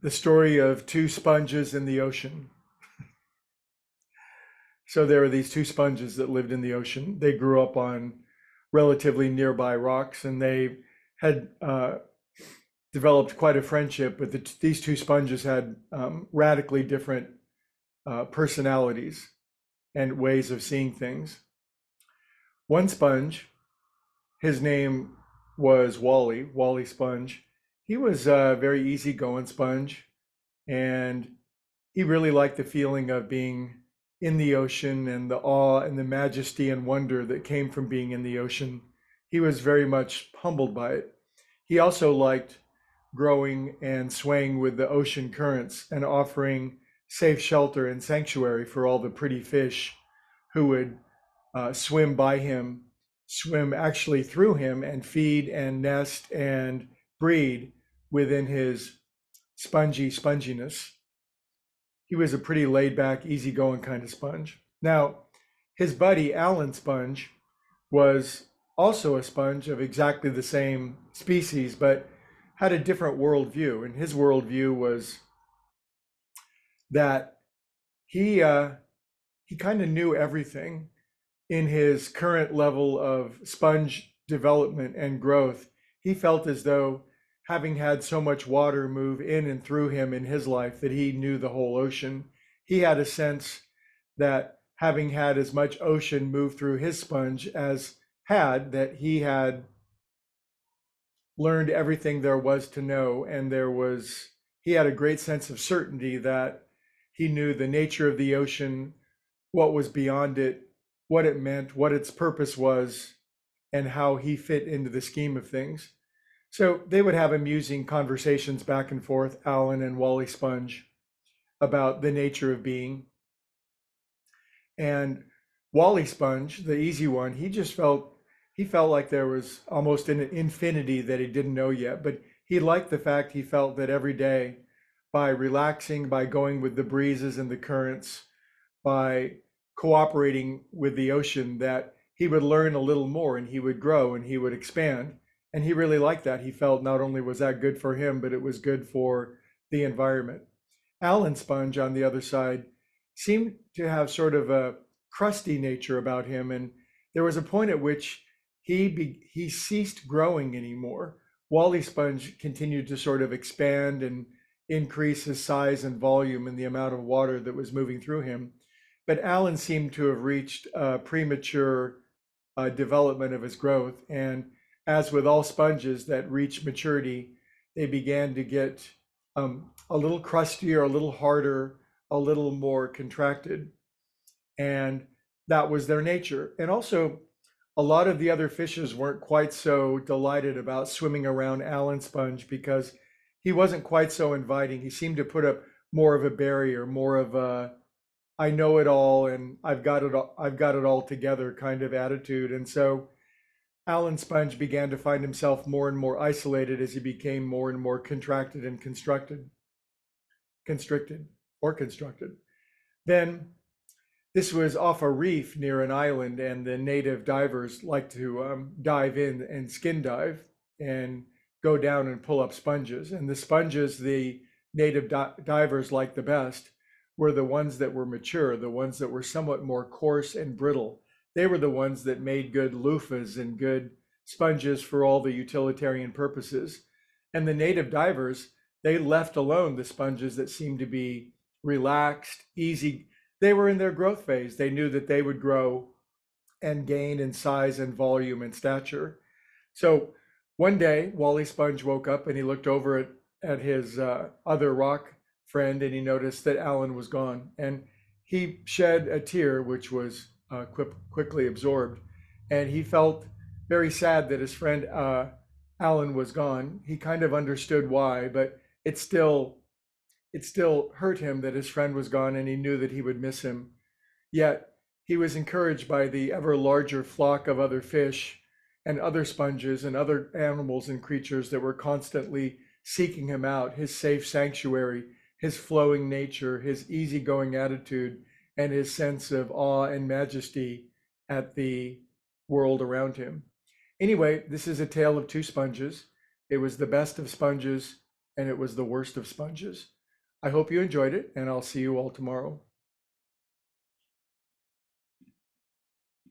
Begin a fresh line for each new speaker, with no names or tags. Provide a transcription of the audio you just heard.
the story of two sponges in the ocean. So there were these two sponges that lived in the ocean. They grew up on relatively nearby rocks, and they had developed quite a friendship. But these two sponges had radically different personalities and ways of seeing things. One sponge, his name was Wally Sponge. He was a very easygoing sponge, and he really liked the feeling of being in the ocean and the awe and the majesty and wonder that came from being in the ocean. He was very much humbled by it. He also liked growing and swaying with the ocean currents and offering safe shelter and sanctuary for all the pretty fish who would swim by him, swim actually through him, and feed and nest and breed within his sponginess. He was a pretty laid back, easygoing kind of sponge. Now, his buddy, Alan Sponge, was also a sponge of exactly the same species, but had a different worldview. And his worldview was that he kind of knew everything. In his current level of sponge development and growth, he felt as though, having had so much water move in and through him in his life, that he knew the whole ocean. He had a sense that, having had as much ocean move through his sponge as that he had learned everything there was to know, and he had a great sense of certainty that he knew the nature of the ocean, what was beyond it, what it meant, what its purpose was, and how he fit into the scheme of things. So they would have amusing conversations back and forth, Alan and Wally Sponge, about the nature of being. And Wally Sponge, the easy one, he felt like there was almost an infinity that he didn't know yet, but he liked the fact he felt that every day, by relaxing, by going with the breezes and the currents, by cooperating with the ocean, that he would learn a little more and he would grow and he would expand. And he really liked that. He felt not only was that good for him, but it was good for the environment. Alan Sponge, on the other side, seemed to have sort of a crusty nature about him. And there was a point at which he ceased growing anymore. Wally Sponge continued to sort of expand and increase his size and volume and the amount of water that was moving through him. But Alan seemed to have reached a premature development of his growth. And as with all sponges that reach maturity, they began to get a little crustier, a little harder, a little more contracted. And that was their nature. And also, a lot of the other fishes weren't quite so delighted about swimming around Alan Sponge because he wasn't quite so inviting. He seemed to put up more of a barrier, more of a I know it all and I've got it all together kind of attitude. And so Alan Sponge began to find himself more and more isolated as he became more and more contracted and constricted. Then this was off a reef near an island, and the native divers like to dive in and skin dive and go down and pull up sponges. And the sponges the native divers liked the best were the ones that were mature, the ones that were somewhat more coarse and brittle. They were the ones that made good loofahs and good sponges for all the utilitarian purposes. And the native divers, they left alone the sponges that seemed to be relaxed, easy. They were in their growth phase. They knew that they would grow and gain in size and volume and stature. So one day, Wally Sponge woke up and he looked over at his other rock friend, and he noticed that Alan was gone. And he shed a tear, which was quickly absorbed, and he felt very sad that his friend Alan was gone. He kind of understood why, but it still hurt him that his friend was gone, and he knew that he would miss him. Yet he was encouraged by the ever larger flock of other fish and other sponges and other animals and creatures that were constantly seeking him out, his safe sanctuary, his flowing nature, his easygoing attitude, and his sense of awe and majesty at the world around him. Anyway, this is a tale of two sponges. It was the best of sponges and it was the worst of sponges. I hope you enjoyed it, and I'll see you all tomorrow.